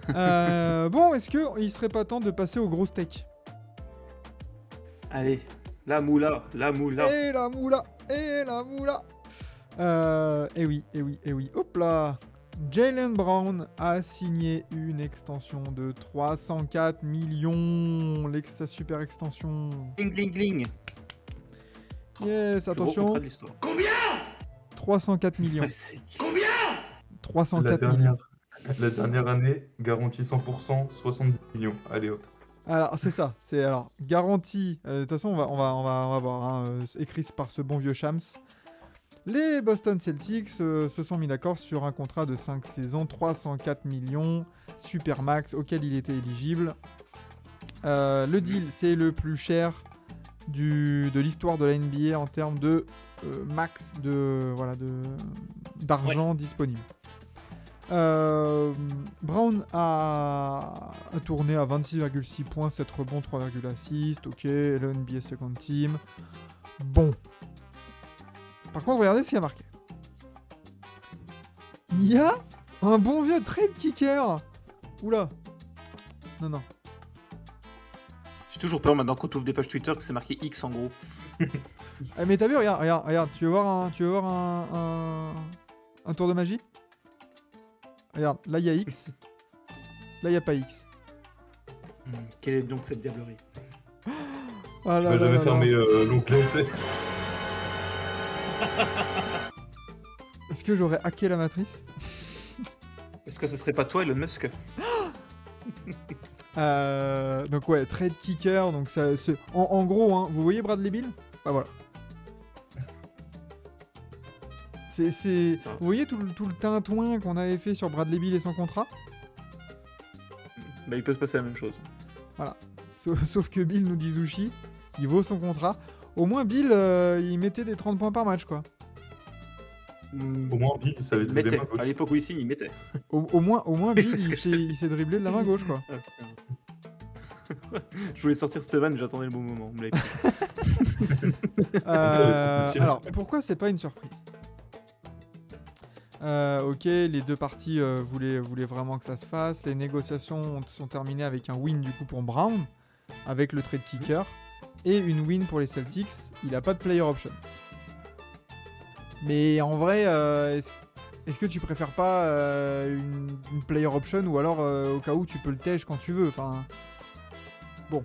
Bon, est-ce qu'il serait pas temps de passer au gros steak? Allez, la moula. Et la moula. Et la moula. Et oui. Hop là. Jaylen Brown a signé une extension de 304 millions. Sa super extension. Gling, gling, gling. Yes, Plus gros attention. contrat de l'histoire. 304 millions. Ouais, c'est... 304 millions. La dernière année, garantie 100%, 70 millions. Allez hop. Alors, c'est ça. C'est alors garanti. De toute façon, on va voir. Hein, écrit par ce bon vieux Shams. Les Boston Celtics se sont mis d'accord sur un contrat de 5 saisons, 304 millions, Supermax, auquel il était éligible. Le deal, c'est le plus cher de l'histoire de la NBA en termes de max d'argent disponible. Brown a tourné à 26,6 points, 7 rebonds, 3,6. Ok, le NBA Second Team. Bon. Par contre, regardez ce qu'il y a marqué. Il y a un bon vieux trade kicker. Oula. Non. J'ai toujours peur maintenant quand tu ouvres des pages Twitter que c'est marqué X en gros. Mais t'as vu, regarde. Tu veux voir un tour de magie? Regarde, là il y a X. Là il n'y a pas X. Quelle est donc cette diablerie? Ah Tu vas jamais fermer l'onglet, tu sais. Est-ce que j'aurais hacké la matrice? Est-ce que ce serait pas toi Elon Musk? Donc ouais, trade kicker. Donc ça, en gros, hein, vous voyez Bradley Beal? Bah voilà. Vous voyez tout le tintouin qu'on avait fait sur Bradley Beal et son contrat? Bah il peut se passer la même chose. Voilà. Sauf que Bill nous dit Zushi, il vaut son contrat. Au moins Bill, il mettait des 30 points par match, quoi. Au moins, Bill, il savait dribbler main gauche. À l'époque où il signe, il mettait. Au moins Bill, il s'est dribblé de la main gauche, quoi. Je voulais sortir cette vanne, j'attendais le bon moment. Vous l'avez pris. Alors, pourquoi c'est pas une surprise? Ok, les deux parties voulaient vraiment que ça se fasse. Les négociations sont terminées avec un win du coup pour Brown, avec le trade kicker, et une win pour les Celtics. Il a pas de player option. Mais en vrai, est-ce que tu préfères pas une player option, ou alors au cas où tu peux le tège quand tu veux? Enfin, bon.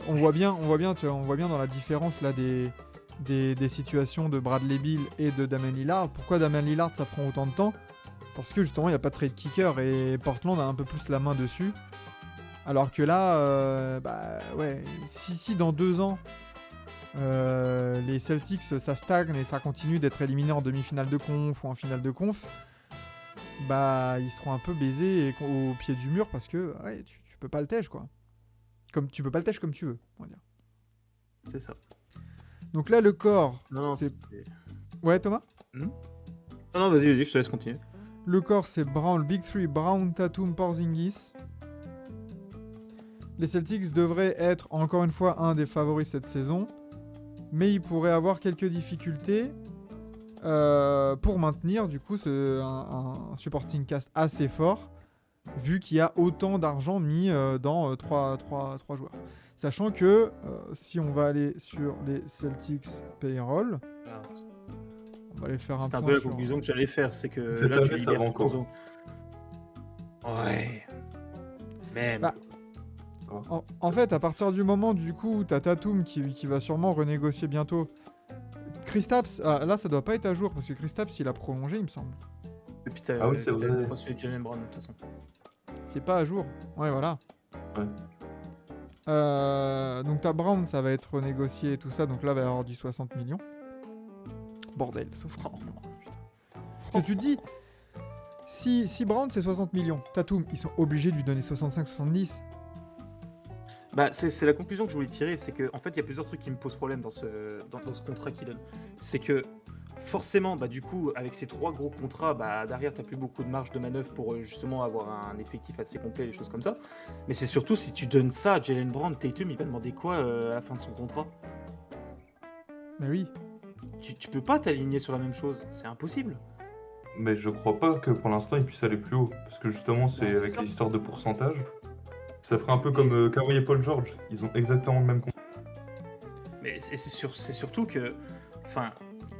On voit bien dans la différence là des situations de Bradley Beal et de Damian Lillard. Pourquoi Damian Lillard ça prend autant de temps? Parce que justement il n'y a pas de trade kicker et Portland a un peu plus la main dessus. Alors que là, si dans 2 ans les Celtics ça stagne et ça continue d'être éliminé en demi-finale de conf ou en finale de conf, bah ils seront un peu baisés au pied du mur parce que tu peux pas le tège, quoi. Comme tu peux pas le tèche comme tu veux, on va dire. C'est ça. Donc là, le corps... Non, c'est... Ouais, Thomas? Non, vas-y, je te laisse continuer. Le corps, c'est Brown, Big 3, Brown, Tatum, Porzingis. Les Celtics devraient être, encore une fois, un des favoris cette saison. Mais ils pourraient avoir quelques difficultés pour maintenir, du coup, un supporting cast assez fort, vu qu'il y a autant d'argent mis dans 3 joueurs. Sachant que si on va aller sur les Celtics payroll, on va aller faire un point. C'est un peu la conclusion que j'allais faire, c'est que cette là tu année, ça libères va tout encore. ton... Ouais. Même. Bah, en fait, à partir du moment du coup où t'as Tatum qui va sûrement renégocier bientôt. Kristaps, là ça doit pas être à jour parce que Kristaps il a prolongé, il me semble. Et puis t'as oui, c'est vrai. pas celui de Jaylen Brown de toute façon. C'est pas à jour. Ouais, voilà. Ouais. Donc ta Brown, ça va être renégocié et tout ça, donc là il va y avoir du 60 millions. Bordel, 60 millions. Putain. Tu te dis, si Brown c'est 60 millions, Tatum, ils sont obligés de lui donner 65-70. Bah c'est la conclusion que je voulais tirer, c'est que en fait il y a plusieurs trucs qui me posent problème dans ce contrat qu'il donne. C'est que forcément, bah du coup, avec ces 3 gros contrats, bah derrière t'as plus beaucoup de marge de manœuvre pour justement avoir un effectif assez complet, des choses comme ça. Mais c'est surtout si tu donnes ça à Jaylen Brown, Tatum, il va demander quoi à la fin de son contrat? Mais oui. Tu peux pas t'aligner sur la même chose, c'est impossible. Mais je crois pas que pour l'instant il puisse aller plus haut. Parce que justement, c'est c'est avec ça. les histoires de pourcentage. Ça ferait un peu Mais comme c'est- Kawhi et Paul George. Ils ont exactement le même contrat. Mais c'est surtout que, enfin,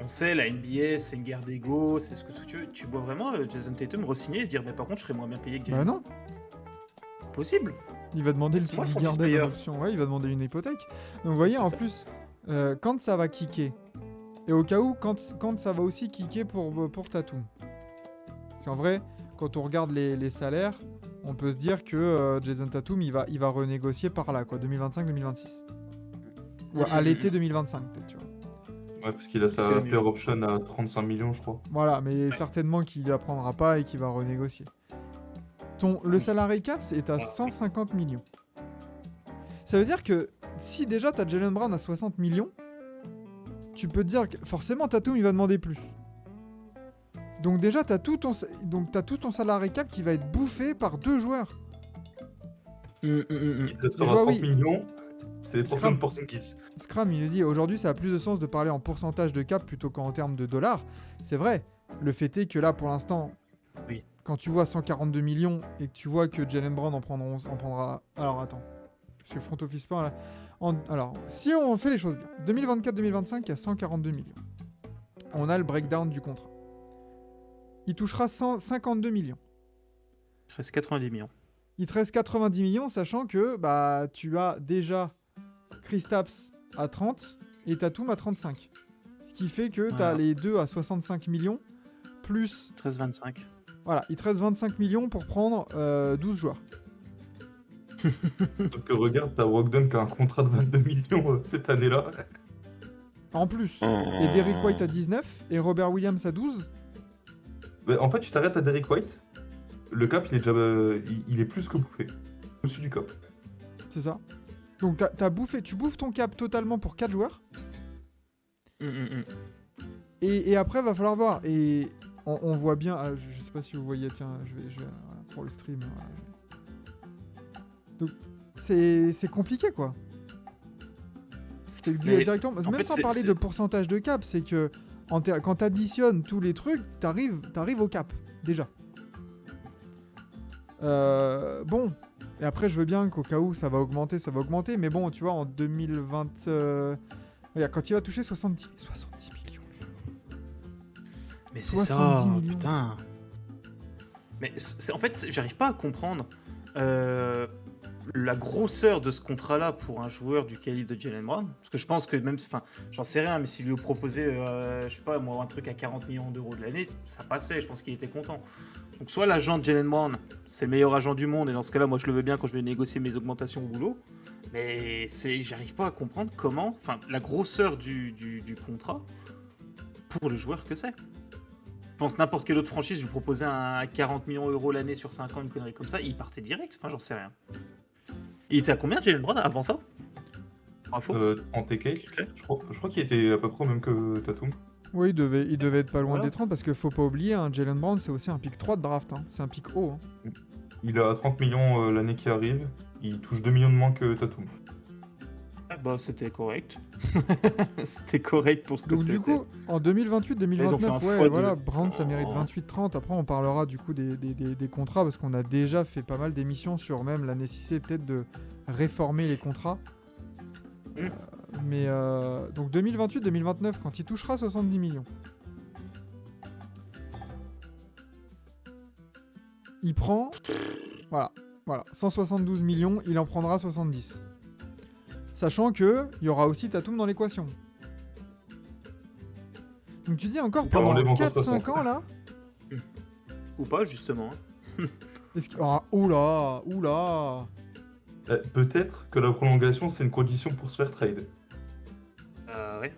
on sait, la NBA, c'est une guerre d'ego, c'est ce que tu veux. Tu vois vraiment Jason Tatum re-signer et se dire, mais par contre, je serais moins bien payé que Bah Jalen non, Brown. Possible. il va demander le C'est moi le TD franchise Garden en player. option. Ouais, il va demander une hypothèque. Donc vous voyez, C'est en ça. plus, quand ça va kicker, et au cas où, quand ça va aussi kicker pour Tatum. Parce qu'en vrai, quand on regarde les salaires, on peut se dire que Jason Tatum, il va renégocier par là, quoi, 2025-2026. Ou à l'été 2025, peut-être, tu vois. Ouais, parce qu'il a C'était sa 2020. player option à 35 millions, je crois. Voilà, mais certainement qu'il la prendra pas et qu'il va renégocier. Le salary cap est à 150 millions. Ça veut dire que si déjà t'as Jalen Brown à 60 millions, tu peux te dire que forcément Tatum il va demander plus. Donc déjà t'as tout ton salary cap qui va être bouffé par 2 joueurs. Il te Je sera vois, 30 oui. millions. C'est Scram. pour Porzingis. Scram il nous dit aujourd'hui ça a plus de sens de parler en pourcentage de cap plutôt qu'en termes de dollars. C'est vrai. Le fait est que là pour l'instant, Oui. quand tu vois 142 millions et que tu vois que Jalen Brown en prendra... Alors attends. Parce que front office pas là. Alors, si on fait les choses bien, 2024-2025, il y a 142 millions. On a le breakdown du contrat. Il touchera 152 millions. Il reste 90 millions. Il te reste 90 millions, sachant que bah, tu as déjà Kristaps à 30 et Tatum à 35. Ce qui fait que tu as Voilà. les deux à 65 millions, plus... 13-25. Voilà, il te reste 25 millions pour prendre 12 joueurs. Sauf que regarde, t'as Brogdon qui a un contrat de 22 millions cette année-là. En plus. Et Derrick White à 19 et Robert Williams à 12. Mais en fait, tu t'arrêtes à Derrick White. Le cap, il est déjà, il est plus que bouffé. Au-dessus du cap. C'est ça. Donc tu bouffes ton cap totalement pour 4 joueurs. Et après, va falloir voir. Et on voit bien. Je sais pas si vous voyez. Tiens, je vais voilà, pour le stream. Voilà, donc, c'est compliqué, quoi. C'est Mais, directement. en Même fait, sans c'est- parler c'est- de pourcentage de cap, c'est que quand t'additionnes tous les trucs, t'arrives au cap, déjà. Bon. Et après, je veux bien qu'au cas où ça va augmenter. Mais bon, tu vois, en 2020. Regarde, quand il va toucher 70 millions. Mais c'est 70 ça, millions. putain. Mais en fait, j'arrive pas à comprendre la grosseur de ce contrat-là pour un joueur du calibre de Jalen Brown. Parce que je pense que même, enfin, j'en sais rien, mais s'il lui proposait, je sais pas, moi, un truc à 40 millions d'euros de l'année, ça passait, je pense qu'il était content. Donc soit l'agent de Jalen Brown, c'est le meilleur agent du monde, et dans ce cas-là, moi je le veux bien quand je vais négocier mes augmentations au boulot. Mais j'arrive pas à comprendre comment, enfin, la grosseur du contrat pour le joueur que c'est. Je pense n'importe quelle autre franchise lui proposait un 40 millions d'euros l'année sur 5 ans, une connerie comme ça, il partait direct, enfin j'en sais rien. Il était à combien Jalen Brown avant ça? Pour info 30 et quelques. Je crois qu'il était à peu près au même que Tatum. Oui, il devait être pas loin Voilà. des 30 parce qu'il faut pas oublier, hein, Jalen Brown c'est aussi un pick 3 de draft. Hein. C'est un pick haut. Hein. Il a 30 millions l'année qui arrive. Il touche 2 millions de moins que Tatum. Ah bah c'était correct. C'était correct pour ce que Donc c'était. du coup, en 2028-2029, Ils ont fait un ouais, fraud voilà, de- Brown ça mérite Oh. 28-30. Après, on parlera du coup des contrats parce qu'on a déjà fait pas mal d'émissions sur même la nécessité peut-être de réformer les contrats. Mm. Mais donc 2028-2029, quand il touchera 70 millions, il prend, voilà, 172 millions, il en prendra 70. Sachant que il y aura aussi Tatum dans l'équation. Donc tu dis encore Enfin, on les pendant vend pas 4-5 60. ans là. Ou pas justement. Hein. Oula. Peut-être que la prolongation, c'est une condition pour se faire trade. Ouais.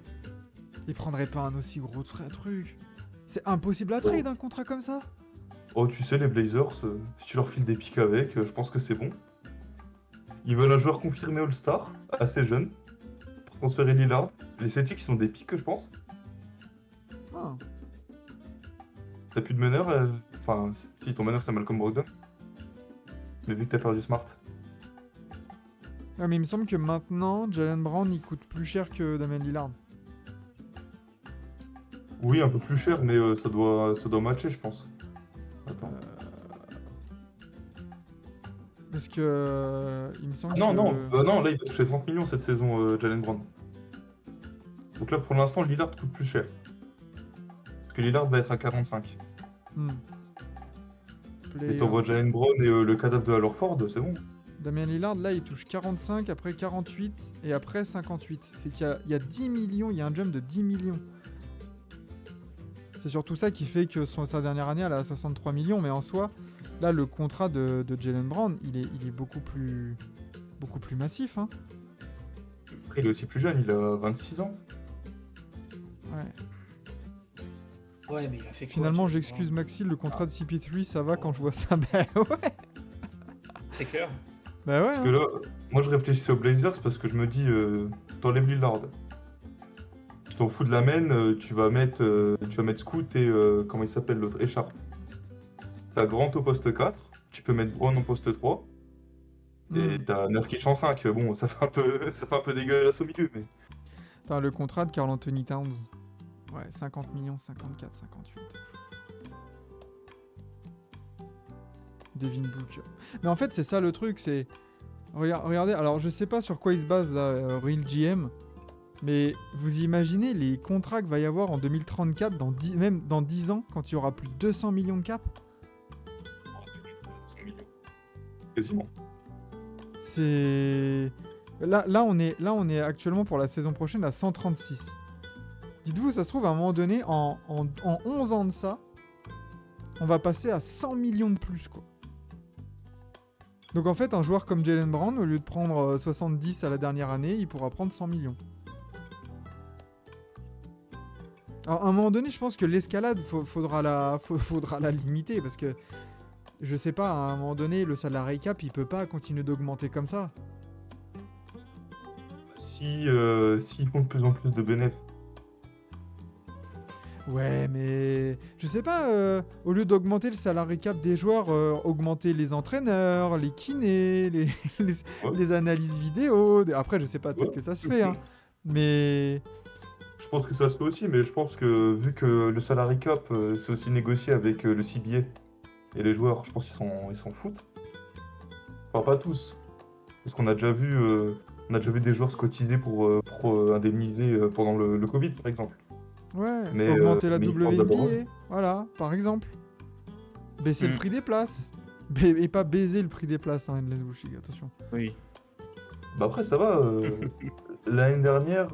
Il prendrait pas un aussi gros truc. C'est impossible à trade un contrat comme ça. Oh, tu sais, les Blazers, si tu leur files des pics avec, je pense que c'est bon. Ils veulent un joueur confirmé All-Star, assez jeune, pour transférer Lillard. Les Celtics, ils ont des pics, je pense. Ah. T'as plus de meneur Enfin, si, ton meneur, c'est Malcolm Brogdon. Mais vu que t'as perdu Smart. Ouais, mais il me semble que maintenant, Jalen Brown il coûte plus cher que Damian Lillard. Oui, un peu plus cher, mais ça doit matcher, je pense. Attends. Parce que il me semble Ah non, que non, là il va toucher 30 millions cette saison, Jalen Brown. Donc là pour l'instant, Lillard coûte plus cher. Parce que Lillard va être à 45. hmm. Et Player. t'envoies Jalen Brown et le cadavre de Al Horford, c'est bon. Damien Lillard, là, il touche 45, après 48 et après 58. C'est qu'il y a 10 millions, il y a un jump de 10 millions. C'est surtout ça qui fait que sa dernière année, elle a 63 millions, mais en soi, là, le contrat de Jalen Brown, il est beaucoup plus massif. Hein. Après, il est aussi plus jeune, il a 26 ans. Ouais. Ouais, mais il a fait quoi, Finalement, Jalen j'excuse Brown Maxime, le contrat de CP3, ça va quand je vois ça. Bah ouais. C'est clair. Bah ouais. Parce que Hein. là, moi je réfléchissais aux Blazers parce que je me dis, t'enlèves Lillard. Tu t'en fous de la main, tu vas mettre Scoot et comment il s'appelle l'autre, Echarp. T'as Grant au poste 4, tu peux mettre Brown au poste 3, et Hmm. t'as Nurkic en 5. Bon, ça fait un peu dégueulasse au milieu, mais. Enfin, le contrat de Karl Anthony Towns. Ouais, 50 millions, 54, 58. Devin Booker. Mais en fait, c'est ça le truc, c'est... Regardez, alors je sais pas sur quoi il se base là, Real GM, mais vous imaginez les contrats qu'il va y avoir en 2034, même dans 10 ans, quand il y aura plus de 200 millions de cap. 100 millions. Quasiment. C'est... Là, on est actuellement pour la saison prochaine à 136. Dites-vous, ça se trouve, à un moment donné, en 11 ans de ça, on va passer à 100 millions de plus, quoi. Donc en fait, un joueur comme Jalen Brown, au lieu de prendre 70 à la dernière année, il pourra prendre 100 millions. Alors, à un moment donné, je pense que l'escalade, faudra la limiter, parce que, je sais pas, à un moment donné, le salary cap, il peut pas continuer d'augmenter comme ça. S'ils font de plus en plus de bénéfices. Ouais, mais je sais pas, au lieu d'augmenter le salary cap des joueurs, augmenter les entraîneurs, les kinés, les analyses vidéo. Après, je sais pas, peut-être Ouais. que ça se fait, hein. Mais Je pense que ça se fait aussi, mais je pense que vu que le salary cap, c'est aussi négocié avec le CBA et les joueurs, je pense qu'ils s'en foutent. Enfin, pas tous. Parce qu'on a déjà vu des joueurs se cotiser pour indemniser pendant le Covid, par exemple. ouais, Mais, augmenter la mais ils parlent d'abord eux. WNBA, voilà, par exemple. Baisser le Mm. prix des places. Et pas baiser le prix des places, hein, Endless Bullshit, attention. Oui. Bah après, ça va. L'année dernière,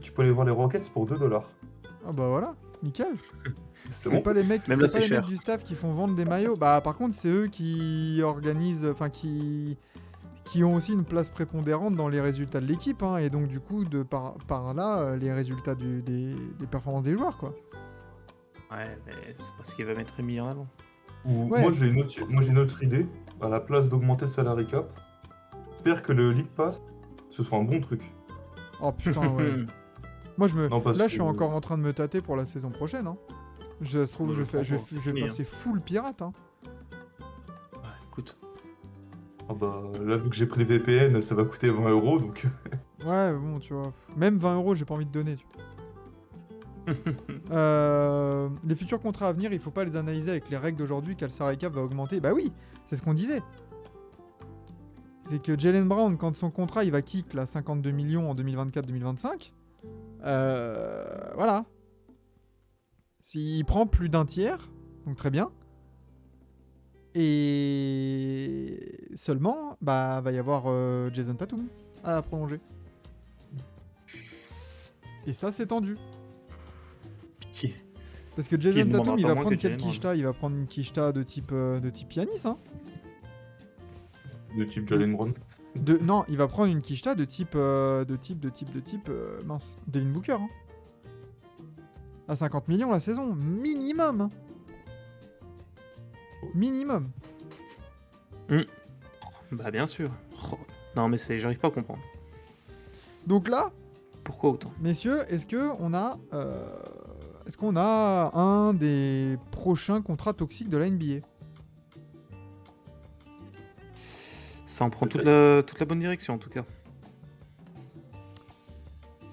tu peux aller voir les Rockets pour 2$. Ah bah voilà, nickel. C'est C'est bon. pas les mecs, Même c'est là, pas c'est les cher. mecs du staff qui font vendre des maillots. Bah par contre, c'est eux qui organisent, enfin qui ont aussi une place prépondérante dans les résultats de l'équipe, hein, et donc du coup, par là, les résultats des performances des joueurs, quoi. Ouais, mais c'est parce qu'il va mettre Rémi en avant. Ouais. Moi, j'ai une autre idée. À la place d'augmenter le salary cap, faire que le League Pass, ce soit un bon truc. Oh putain, ouais. Moi, Non, parce là, que- je suis encore en train de me tâter pour la saison prochaine, hein. Ça se trouve, Ouais, je vais c'est fini, passer full pirate, hein. Ouais, écoute. Ah bah, là, vu que j'ai pris les VPN, ça va coûter 20€, donc. Ouais, bon, tu vois. Même 20 €, j'ai pas envie de donner, tu vois. Les futurs contrats à venir, il faut pas les analyser avec les règles d'aujourd'hui, car le salary cap va augmenter. Bah oui, c'est ce qu'on disait. C'est que Jalen Brown, quand son contrat il va kick là 52 millions en 2024-2025, voilà. S'il prend plus d'un tiers, donc très bien. Et seulement, bah va y avoir Jason Tatum à prolonger. Et ça c'est tendu. Qui- Parce que Qui Jason demandera Tatum, il pas va moins prendre que quelle Jalen Brown. quicheta? Il va prendre une quicheta de type Yanis, hein. De type Jalen Brown. Non, il va prendre une quicheta de type mince, Devin Booker, hein. À 50 millions la saison, minimum, hein. Minimum. Bah bien sûr. Oh. Non mais j'arrive pas à comprendre. Donc là, Pourquoi autant? messieurs, est-ce qu'on a un des prochains contrats toxiques de la NBA? Ça en prend toute la bonne direction en tout cas.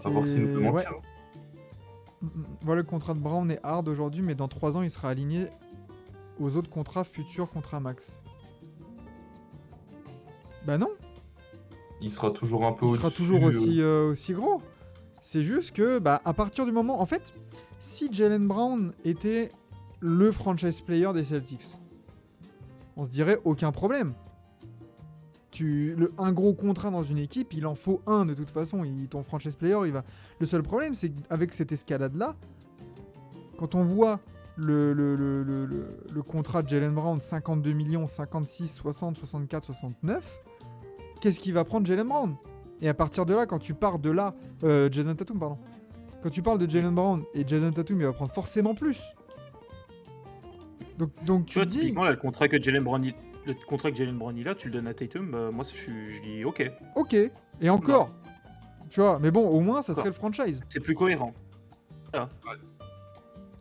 À voir s'il nous peut Ouais. mentir. Voilà, le contrat de Brown est hard aujourd'hui, mais dans 3 ans, il sera aligné aux autres contrats futurs contrats max. Bah non, Il sera toujours un peu il sera au-dessus. toujours aussi gros. C'est juste que, bah, à partir du moment... En fait, si Jaylen Brown était le franchise player des Celtics, on se dirait aucun problème. Un gros contrat dans une équipe, il en faut un de toute façon. Ton franchise player, il va... Le seul problème, c'est qu'avec cette escalade-là, quand on voit le contrat de Jaylen Brown, 52 millions, 56, 60, 64, 69, qu'est-ce qu'il va prendre Jaylen Brown? Et à partir de là, quand tu pars de là... Jason Tatum, pardon. Quand tu parles de Jaylen Brown et Jason Tatum, il va prendre forcément plus. Donc Tu vois, te dis... typiquement, là, le contrat que Jaylen Brown il a, tu le donnes à Tatum, bah, moi je dis ok. Ok, et encore. Tu vois, mais bon, au moins, ça serait le franchise. C'est plus cohérent.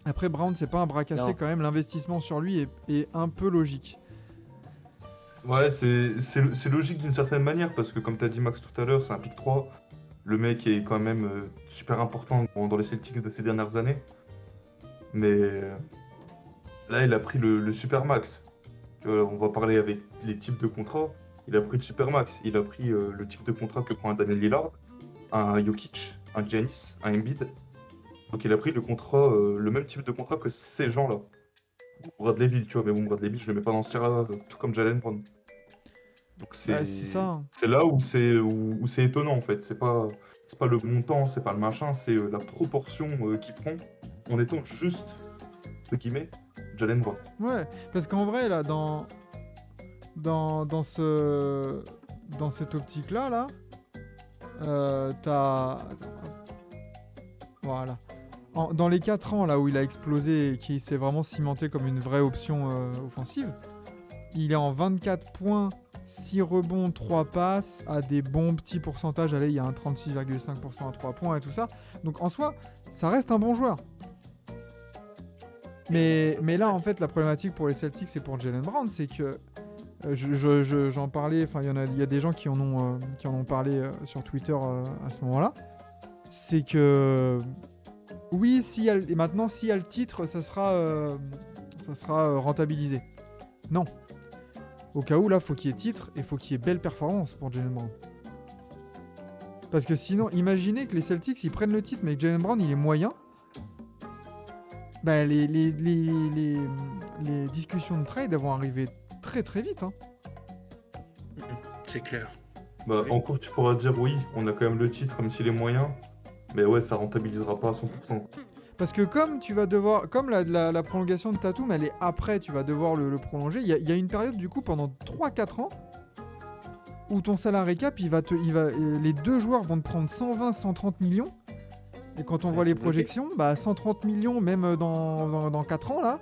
Après, Brown, c'est pas un bras cassé Non. quand même. L'investissement sur lui est un peu logique. Ouais, c'est logique d'une certaine manière, parce que comme t'as dit Max tout à l'heure, c'est un pick 3. Le mec est quand même super important dans les Celtics de ces dernières années. Mais là, il a pris le super max. On va parler avec les types de contrats. Il a pris le super max. Il a pris le type de contrat que prend un Damian Lillard, un Jokic, un Giannis, un Embiid. Donc il a pris le même type de contrat que ces gens-là. Bradley Beal, tu vois, mais bon, Bradley Beal, je le mets pas dans ce tir-là, tout comme Jaylen Brown. Donc C'est ça. c'est là où c'est étonnant en fait. C'est pas le montant, c'est pas le machin, c'est la proportion qu'il prend en étant juste, entre guillemets, Jaylen Brown. Ouais, parce qu'en vrai, là, dans cette optique-là, là, t'as... Voilà. Dans les 4 ans, là, où il a explosé et qui s'est vraiment cimenté comme une vraie option offensive, il est en 24 points, 6 rebonds, 3 passes, à des bons petits pourcentages. Allez, il y a un 36,5% à 3 points et tout ça. Donc, en soi, ça reste un bon joueur. Mais là, en fait, la problématique pour les Celtics et pour Jaylen Brown, c'est que j'en parlais. Enfin, il y a des gens qui en ont parlé sur Twitter à ce moment-là. C'est que oui, et maintenant, s'il y a le titre, ça sera rentabilisé. Non. Au cas où, là, faut qu'il y ait titre et faut qu'il y ait belle performance pour Jaylen Brown. Parce que sinon, imaginez que les Celtics, ils prennent le titre, mais que Jaylen Brown, il est moyen. Bah, les discussions de trade vont arriver très très vite. Hein. C'est clair. Bah, Oui. en cours, tu pourras dire oui, on a quand même le titre, même s'il est moyen. Mais ouais, ça rentabilisera pas à 100%. Parce que comme tu vas devoir, comme la prolongation de Tatum, elle est après, tu vas devoir le prolonger. Il y a une période du coup pendant 3-4 ans où ton salary cap, les deux joueurs vont te prendre 120-130 millions. Et quand on voit les projections, bah 130 millions même dans 4 ans là,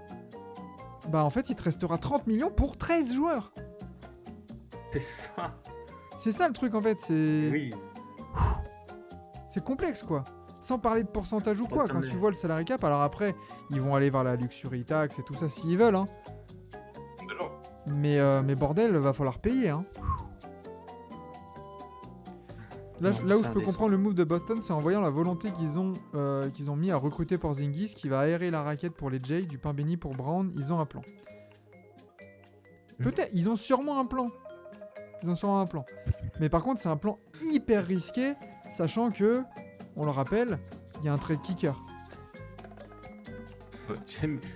bah en fait il te restera 30 millions pour 13 joueurs. C'est ça. C'est ça le truc en fait, c'est... Oui. C'est complexe quoi. Sans parler de pourcentage ou quoi, Attendez. quand tu vois le salary cap, alors après, ils vont aller vers la luxury tax et tout ça s'ils veulent, hein. Mais bordel, va falloir payer, hein. Là où je peux comprendre le move de Boston, c'est en voyant la volonté qu'ils ont mis à recruter Porzingis, qui va aérer la raquette pour les Jays, du pain béni pour Brown. Ils ont un plan. Peut-être, ils ont sûrement un plan. Mais par contre, c'est un plan hyper risqué, sachant que, on le rappelle, il y a un trade kicker.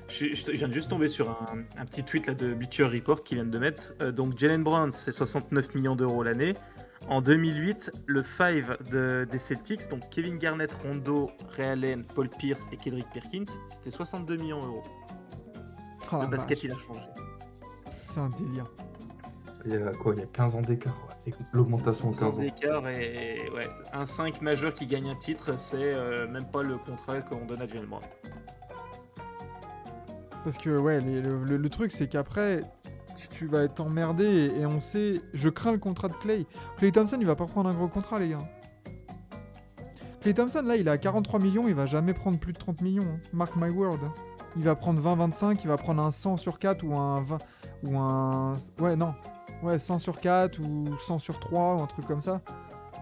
Je viens de juste tomber sur un petit tweet là, de Bleacher Report qu'ils viennent de mettre. Donc Jaylen Brown, c'est 69 millions d'euros l'année. En 2008, le 5 des Celtics, donc Kevin Garnett, Rondo, Ray Allen, Paul Pierce et Kendrick Perkins, c'était 62 millions d'euros. Oh, Le basket, vache. il a changé. C'est un délire. Il y a 15 ans d'écart, ouais. L'augmentation en 15 ans. d'écart et ouais, un 5 majeur qui gagne un titre, c'est même pas le contrat qu'on donne à Jaylen Brown. Parce que ouais, le truc c'est qu'après tu vas être emmerdé et on sait, je crains le contrat de Klay. Klay Thompson il va pas prendre un gros contrat les gars. Klay Thompson là il est à 43 millions, il va jamais prendre plus de 30 millions. Hein. Mark my word. Hein. Il va prendre 20-25, il va prendre un 100 sur 4 ou un 20 ou un... Ouais non. Ouais 100 sur 4 ou 100 sur 3 ou un truc comme ça.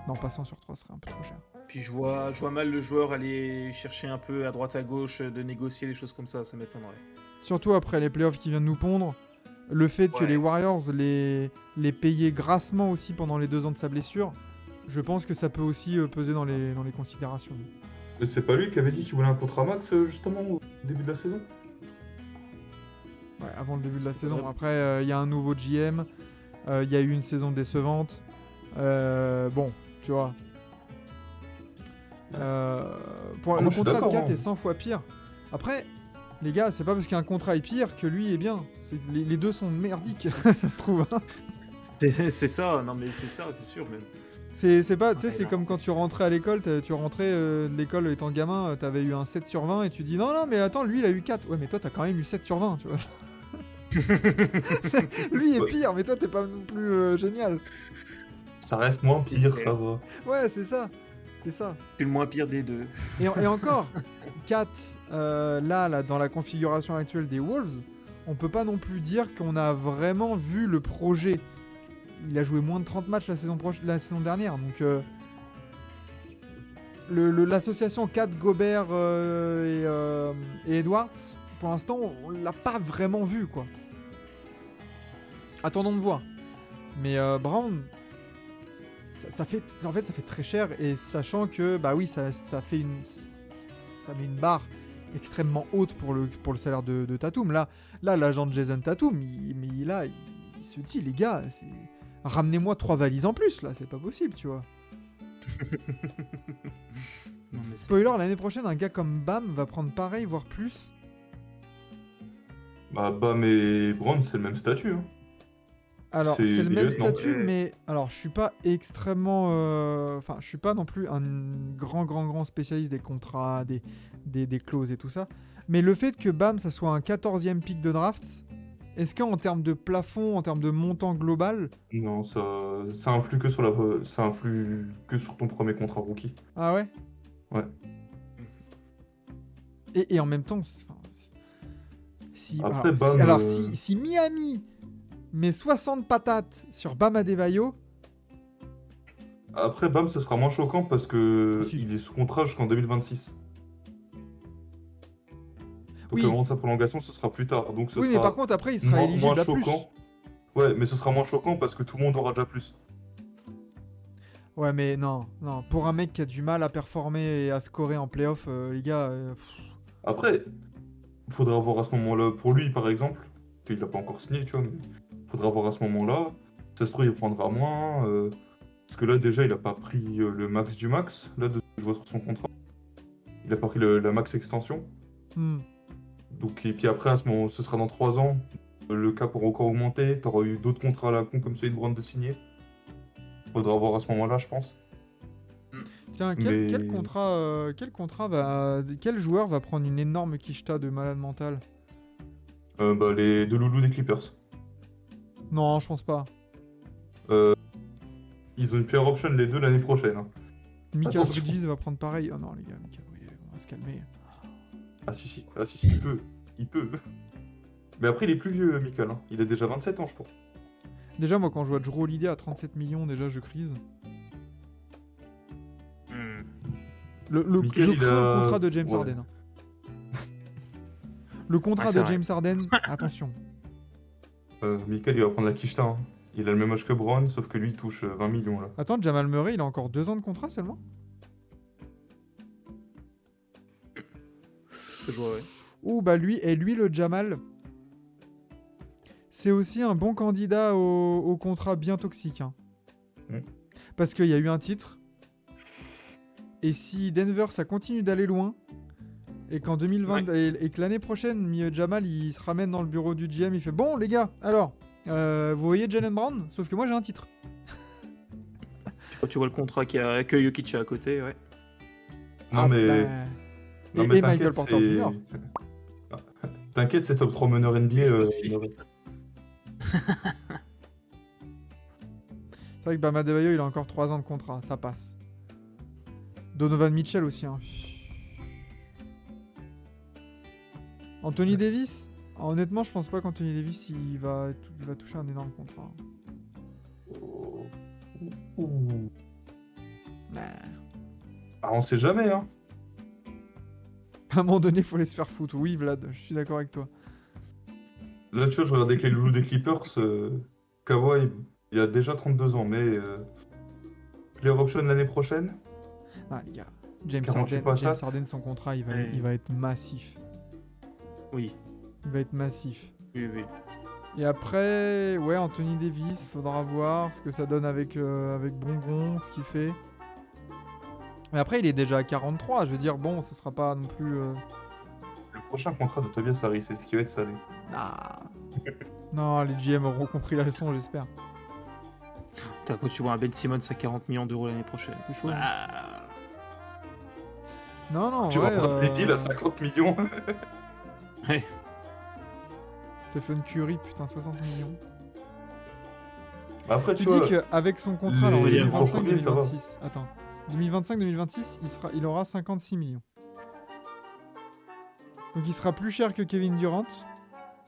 Non pas 100 sur 3, ce serait un peu trop cher. Puis je vois mal le joueur aller chercher un peu à droite à gauche, de négocier des choses comme ça m'étonnerait. Surtout après les playoffs qui viennent nous pondre. Le fait que Ouais. les Warriors les payaient grassement aussi pendant les 2 ans de sa blessure, je pense que ça peut aussi peser dans les considérations. Mais c'est pas lui qui avait dit qu'il voulait un contrat max justement au début de la saison? Ouais, avant le début de la C'est saison. vrai. Après, il y a un nouveau GM. Il y a eu une saison décevante. Bon, tu vois. Moi, Le je suis contrat de d'accord, 4 hein. est 100 fois pire. Après, les gars, c'est pas parce qu'un contrat est pire que lui est bien. Les deux sont merdiques, ça se trouve. Hein. C'est ça, non mais c'est ça, c'est sûr même. C'est pas, tu sais, Ouais, c'est non. comme quand tu rentrais à l'école, tu rentrais de l'école étant gamin, t'avais eu un 7 sur 20 et tu dis non, non, mais attends, lui il a eu 4. Ouais, mais toi t'as quand même eu 7 sur 20, tu vois. Lui est Ouais. pire, mais toi t'es pas non plus génial. Ça reste moins C'est pire, clair. ça va. Ouais, c'est ça. C'est ça. Je suis le moins pire des deux. Et encore, 4, là, dans la configuration actuelle des Wolves, on peut pas non plus dire qu'on a vraiment vu le projet. Il a joué moins de 30 matchs la saison dernière, donc l'association 4 Gobert et Edwards, pour l'instant, on l'a pas vraiment vu, quoi. Attendons de voir. Mais Brown, ça fait très cher, et sachant que bah oui, ça met une barre extrêmement haute pour le salaire de Tatum. Là l'agent de Jason Tatum, il se dit, les gars, ramenez-moi 3 valises en plus, là, c'est pas possible, tu vois. Non, mais c'est- Spoiler, l'année prochaine, un gars comme Bam va prendre pareil, voire plus. Bah, Bam et Brown, c'est le même statut. Hein. Alors, C'est c'est le des même lieutenants. statut, Ouais. mais alors je suis pas extrêmement, enfin, je suis pas non plus un grand spécialiste des contrats, des clauses et tout ça. Mais le fait que Bam, ça soit un 14e pick de draft, est-ce qu'en termes de plafond, en termes de montant global, Non, ça influe que sur ton premier contrat rookie. ah ouais? Ouais. Et en même temps, si, Après, alors, Bam, si, alors, si Miami met 60 patates sur Bam Adebayo, Après, Bam, ce sera moins choquant parce que Ah, si. il est sous contrat jusqu'en 2026. Donc Oui. le moment de sa prolongation, ce sera plus tard. Donc ce oui, mais sera par contre, après, il sera moins éligible à plus. choquant. Ouais, mais ce sera moins choquant parce que tout le monde aura déjà plus. Ouais, mais non, pour un mec qui a du mal à performer et à scorer en playoff, les gars, Après, il faudra voir à ce moment-là, pour lui par exemple, qu'il n'a pas encore signé, tu vois, mais il faudra voir à ce moment-là. Ça se trouve, il prendra moins. Parce que là, déjà, il n'a pas pris le max du max, là, de ce que je vois sur son contrat. Il n'a pas pris la max extension. Donc, et puis après, à ce moment, ce sera dans 3 ans. Le cap pourra encore augmenter. Tu auras eu d'autres contrats à la con comme celui de Brown de signer. Faudra voir à ce moment-là, je pense. Tiens, Mais- quel joueur va prendre une énorme quicheta de malade mental? Bah, les deux loulous des Clippers. Non, je pense pas. Ils ont une player option les deux l'année prochaine. Hein. Michael Attention. Bridges va prendre pareil. Oh non, les gars, Michael Bridges, on va se calmer. Ah si, il peut. Il peut. Mais après, il est plus vieux, Michael. Hein. Il a déjà 27 ans, je pense. Déjà, moi, quand je vois Jrue Holiday à 37 millions, déjà, je crise. Hmm. Michael, Je il crains a- le contrat de James ouais. Harden. Hein. Le contrat Ouais, c'est de vrai. James Harden, attention. Michael, il va prendre la quicheta. Hein. Il a le même âge que Brown, sauf que lui, il touche 20 millions, là. Attends, Jamal Murray, il a encore 2 ans de contrat seulement? Ce que je vois, ouais. Ouh, bah lui, le Jamal, c'est aussi un bon candidat au contrat bien toxique. Hein. Mm. Parce qu'il y a eu un titre. Et si Denver, ça continue d'aller loin, et qu'en 2020, et que l'année prochaine, Jamal, il se ramène dans le bureau du GM, il fait « Bon, les gars, alors, vous voyez Jalen Brown? Sauf que moi, j'ai un titre. Quand tu vois le contrat que Jokic a à côté, ouais. Non, Ah, mais... bah. non, Et mais Michael t'inquiète, Porter Jr. T'inquiète, c'est top 3 meneur NBA. Aussi. Murray. C'est vrai que Bam Adebayo, il a encore 3 ans de contrat, ça passe. Donovan Mitchell aussi. Hein. Anthony Davis, honnêtement, je pense pas qu'Anthony Davis il va toucher un énorme contrat. Ouh. Nah. Ah, on sait jamais, hein. À un moment donné, faut les se faire foutre. Oui, Vlad, je suis d'accord avec toi. Là, tu vois, je regardais avec les loulous des Clippers. Kawhi, il a déjà 32 ans, mais player option l'année prochaine. Ah, les gars, James 48 Harden, patates. son contrat, il Ouais. va être massif. Oui, Il va être massif. oui, oui. Et après, ouais, Anthony Davis, faudra voir ce que ça donne avec Bonbon, ce qu'il fait. Mais après, il est déjà à 43. Je veux dire, bon, ce sera pas non plus. Le prochain contrat de Tobias Harris, c'est ce qui va être salé. Ah. Non, les GM auront compris la leçon, j'espère. Putain, quand tu vois un Ben Simmons à 40 millions d'euros l'année prochaine. C'est chaud. Ah. Non, non, Tu ouais. vas prendre Bill à 50 millions. Ouais. Stephen Curry, putain, 60 millions. Après, Tu tu dis vois, qu'avec son contrat là, en les 2025-2026, attends, 2025-2026, il aura 56 millions. Donc il sera plus cher que Kevin Durant,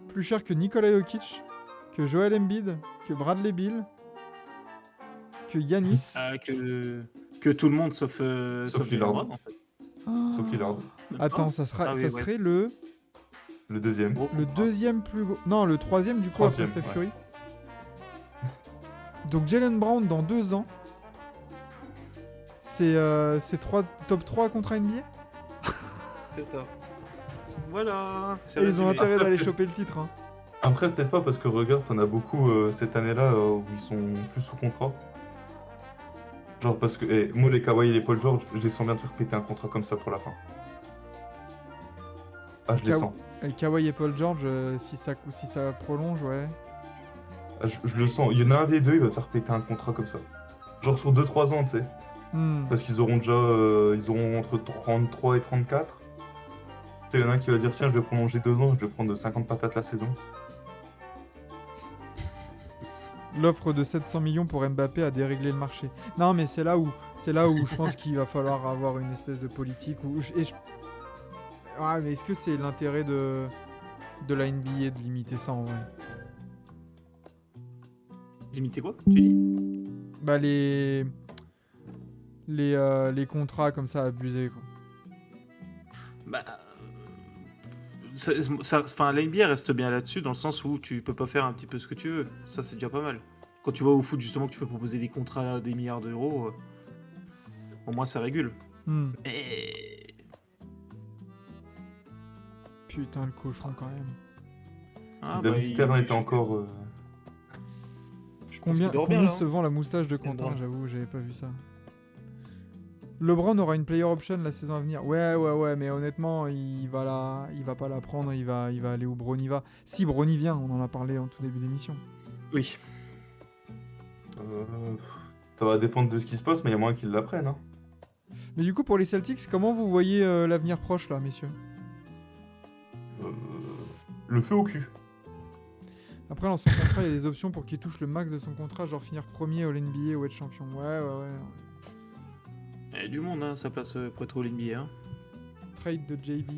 plus cher que Nikola Jokic, que Joel Embiid, que Bradley Beal, que Giannis. Ah, que tout le monde sauf Lillard. LeBron, en fait. sauf Lillard. Même Attends, pas. ça Ah oui, ouais. serait le Le deuxième. Gros le contrat. deuxième plus gros. Non, le troisième du coup après Troisième, Steph ouais. Curry. Donc Jalen Brown dans 2 ans. C'est top 3 contrats NBA. C'est ça. Voilà. c'est Et ils ont résumé. intérêt d'aller choper le titre. Hein. Après, peut-être pas, parce que regarde, t'en as beaucoup cette année-là où ils sont plus sous contrat. Genre, parce que moi, les Kawhi et les Paul George, je les sens bien sûr péter un contrat comme ça pour la fin. Ah, je les Kaw- sens. Et Kawhi et Paul George, si ça prolonge, ouais. Ah, je le sens. Il y en a un des deux, il va te faire péter un contrat comme ça. Genre sur 2-3 ans, tu sais. Hmm. Parce qu'ils auront déjà ils auront entre 33 et 34. Tu sais, il y en a un qui va dire tiens, je vais prolonger 2 ans, je vais prendre 50 patates la saison. L'offre de 700 millions pour Mbappé a déréglé le marché. Non, mais c'est là où je pense qu'il va falloir avoir une espèce de politique. Ouais, mais est-ce que c'est l'intérêt de la NBA de limiter ça en vrai? Limiter quoi, tu dis? Bah les contrats comme ça abusés quoi. Bah. Enfin, la NBA reste bien là-dessus, dans le sens où tu peux pas faire un petit peu ce que tu veux. Ça, c'est déjà pas mal. Quand tu vas au foot, justement, que tu peux proposer des contrats à des milliards d'euros, au moins ça régule. Hmm. Et... Putain le cochon quand même. Ah, David Stern était je- encore. je pense Combien, qu'il dort bien, combien là, se hein. vend la moustache de Quentin? LeBron. J'avoue, j'avais pas vu ça. LeBron aura une player option la saison à venir. Ouais, mais honnêtement, il va pas la prendre, il va aller où Bronny va. Si Bronny vient, on en a parlé en tout début d'émission. Oui. Ça va dépendre de ce qui se passe, mais il y a moyen qu'ils l'apprennent. Hein. Mais du coup, pour les Celtics, comment vous voyez l'avenir proche là, messieurs? Le feu au cul. Après, dans son contrat, il y a des options pour qu'il touche le max de son contrat, genre finir premier au NBA ou être champion. Ouais. Il y a du monde, hein, sa place pour être au NBA. Hein. Trade de JB,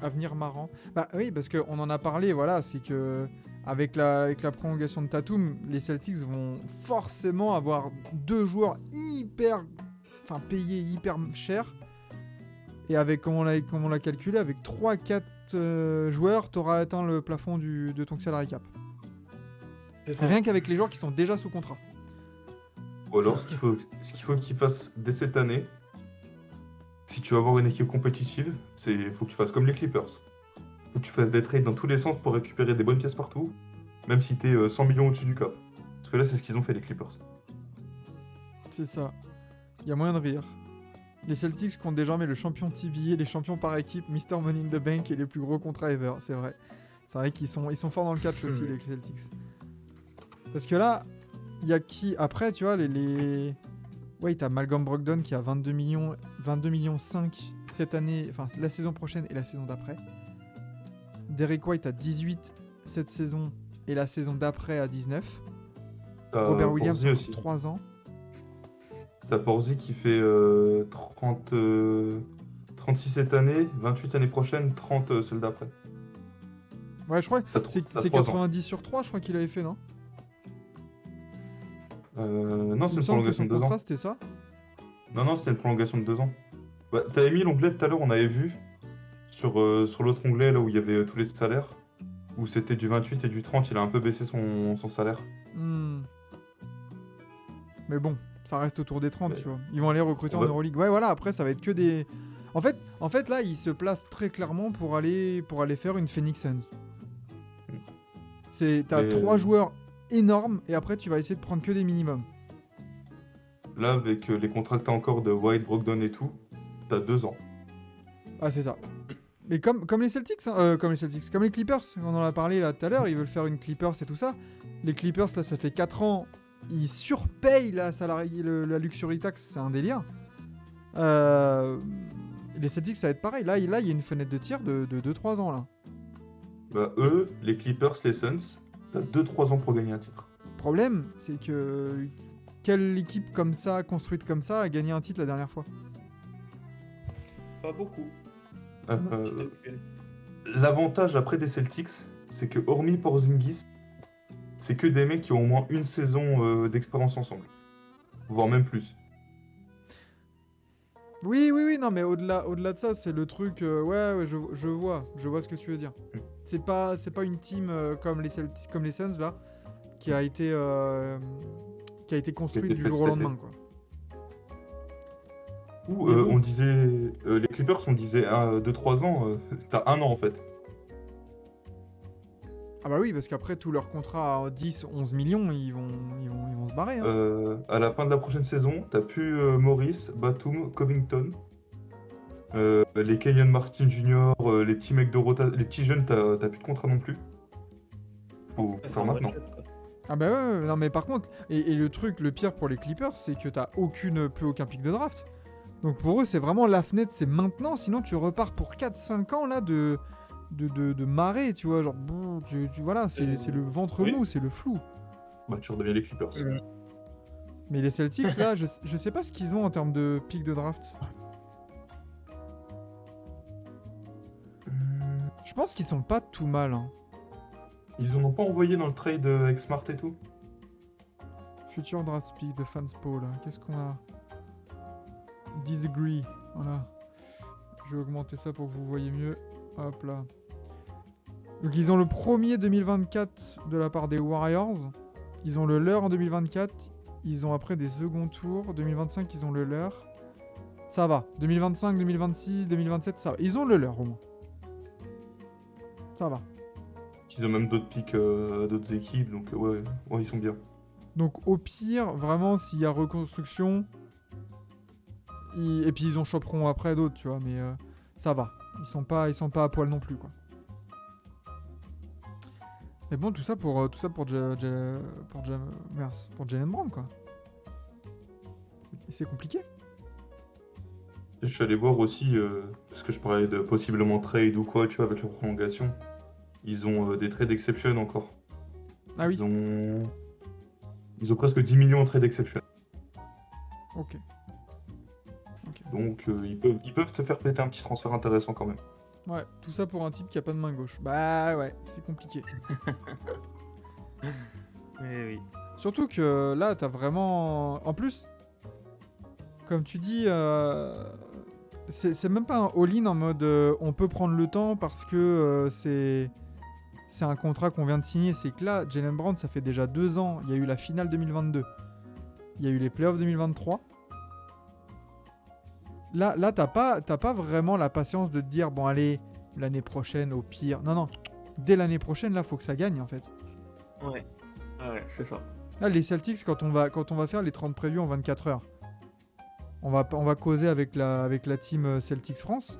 avenir marrant. Bah oui, parce qu'on en a parlé, voilà, c'est que avec la prolongation de Tatum, les Celtics vont forcément avoir 2 joueurs payés hyper cher. Et avec, comme on l'a calculé, avec 3-4 joueurs, t'auras atteint le plafond de ton salary cap. C'est Rien qu'avec les joueurs qui sont déjà sous contrat. Ou alors, ce qu'il faut qu'ils fassent dès cette année, si tu veux avoir une équipe compétitive, faut que tu fasses comme les Clippers. Faut que tu fasses des trades dans tous les sens pour récupérer des bonnes pièces partout, même si t'es 100 millions au-dessus du cap. Parce que là, c'est ce qu'ils ont fait, les Clippers. C'est ça. Il y a moyen de rire. Les Celtics comptent désormais le champion TBA, les champions par équipe, Mr. Money in the Bank et les plus gros contrats ever. C'est vrai. C'est vrai qu'ils sont forts dans le catch aussi, les Celtics. Parce que là, il y a qui... Après, tu vois, ouais, t'as Malcolm Brogdon qui a 22 millions 5 cette année, enfin la saison prochaine et la saison d'après. Derek White a 18 cette saison et la saison d'après à 19. Robert Williams Porzi a aussi. 3 ans. T'as Porzi qui fait 36 cette année, 28 l'année prochaine, 30 celle d'après. Ouais, je crois que T'as c'est 3 ans. 90 sur 3, je crois qu'il avait fait, non? Non, Il c'est me une semble que prolongation son de 2 ans. contrat, c'était ça. Non, c'était une prolongation de 2 ans. Bah, t'avais mis l'onglet tout à l'heure, on avait vu sur l'autre onglet là où il y avait tous les salaires, où c'était du 28 et du 30, il a un peu baissé son salaire. Hmm. Mais bon, ça reste autour des 30, Mais- tu vois. Ils vont aller recruter en Ouais. Euroleague. Ouais, voilà, après, ça va être que des... En fait, là, ils se placent très clairement pour aller faire une Phoenix Suns. T'as Mais, 3 joueurs énormes, et après, tu vas essayer de prendre que des minimums. Là, avec les contrats que t'as encore de White, Brogdon et tout, t'as 2 ans. Ah, c'est ça. Mais comme les Celtics, hein, comme les Clippers, on en a parlé là tout à l'heure, ils veulent faire une Clippers et tout ça. Les Clippers, là, ça fait 4 ans, ils surpayent la luxury tax, c'est un délire. Les Celtics, ça va être pareil. Là, il y a une fenêtre de tir de 2-3 ans, là. Bah, eux, les Clippers, les Suns, t'as 2-3 ans pour gagner un titre. Le problème, c'est que quelle équipe comme ça, construite comme ça, a gagné un titre la dernière fois? Pas beaucoup. Euh, C'était aucune. L'avantage après des Celtics, c'est que hormis Porzingis, c'est que des mecs qui ont au moins une saison d'expérience ensemble. Voire même plus. Oui, non, mais au-delà de ça, c'est le truc. Ouais, je vois ce que tu veux dire. Mm. C'est pas une team comme les Suns là, qui a été construite du faite jour au cet été. lendemain, quoi. Ou Mais bon. on disait, les Clippers, on disait 2-3 ans, t'as 1 an en fait. Ah bah oui, parce qu'après tous leurs contrats à 10, 11 millions, ils vont se barrer. Hein. À la fin de la prochaine saison, t'as plus Morris, Batum, Covington, les Kenyon Martin Jr., les petits mecs de les petits jeunes, t'as plus de contrat non plus. Faut Ah, c'est faire un vrai maintenant. cut, quoi. Ah bah ouais, non mais par contre, et le pire pour les Clippers, c'est que t'as plus aucun pic de draft. Donc pour eux, c'est vraiment la fenêtre, c'est maintenant, sinon tu repars pour 4-5 ans là de marée, tu vois, genre, voilà, c'est le ventre Oui. mou, c'est le flou. Bah, tu redeviens les Clippers. Mais les Celtics, là, je sais pas ce qu'ils ont en termes de pic de draft. Je pense qu'ils sont pas tout mal, hein. Ils en ont pas envoyé dans le trade avec Smart et tout. Future draft pick de Fanspo, là, qu'est-ce qu'on a? Disagree, voilà. Je vais augmenter ça pour que vous voyez mieux. Hop là. Donc ils ont le premier 2024 de la part des Warriors. Ils ont le leur en 2024. Ils ont après des seconds tours. 2025, ils ont le leur. Ça va. 2025, 2026, 2027, ça va. Ils ont le leur au moins. Ça va. Ils ont même d'autres picks à d'autres équipes, donc ouais, ils sont bien. Donc au pire, vraiment, s'il y a reconstruction... Et puis ils en choperont après d'autres, tu vois. Mais ça va. Ils sont pas à poil non plus, quoi. Mais bon, tout ça pour Jalen Brown, quoi. Et c'est compliqué. Je suis allé voir aussi, parce que je parlais de possiblement trade ou quoi, tu vois, avec la prolongation. Ils ont des trade exception encore. Ah oui. Ils ont presque 10 millions en trade exception. Ok. Donc ils peuvent te faire péter un petit transfert intéressant quand même. Ouais, tout ça pour un type qui a pas de main gauche. Bah ouais, c'est compliqué. Oui. Surtout que là, t'as vraiment... En plus, comme tu dis, c'est même pas un all-in en mode on peut prendre le temps parce que c'est un contrat qu'on vient de signer. C'est que là, Jalen Brown, ça fait déjà 2 ans. Il y a eu la finale 2022. Il y a eu les playoffs 2023. Là t'as pas vraiment la patience de te dire, bon allez, l'année prochaine au pire. Non, dès l'année prochaine, là, faut que ça gagne en fait. Ouais. Ah ouais, c'est ça. Là, les Celtics, quand on va faire les 30 previews en 24 heures, on va causer avec la team Celtics France.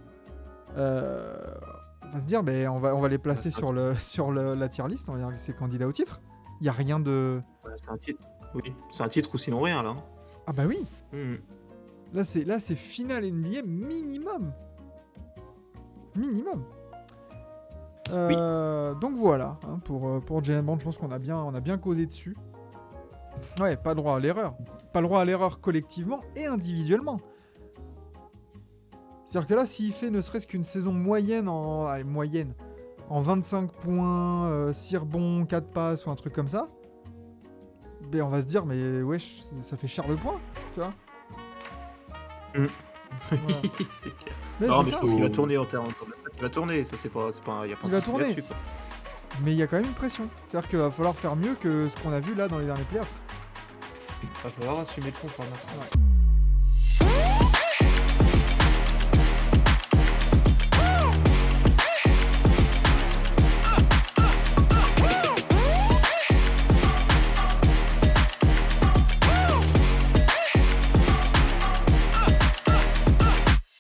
On va se dire, on va les placer sur la tier list, on va dire que c'est candidat au titre. Il y a rien de... Ouais, c'est un titre. Oui, c'est un titre ou sinon rien là. Ah bah oui. Mhm. Là, c'est finale NBA minimum. Donc voilà, hein, pour Jalen Brown, je pense qu'on a bien causé dessus. Ouais, pas droit à l'erreur. Pas le droit à l'erreur collectivement et individuellement. C'est-à-dire que là, s'il fait ne serait-ce qu'une saison moyenne en 25 points, 6 rebonds, 4 passes ou un truc comme ça, on va se dire, mais wesh, ça fait cher le point, tu vois. Voilà. C'est clair. Mais Non, c'est mais je ça. pense qu'il va faut- tourner en termes de stats. Il va tourner, ça c'est pas, y a pas Il de va souci tourner. là-dessus, quoi. Mais il y a quand même une pression. C'est-à-dire qu'il va falloir faire mieux que ce qu'on a vu là dans les derniers playoffs. Il va falloir assumer le contrat maintenant. Ouais.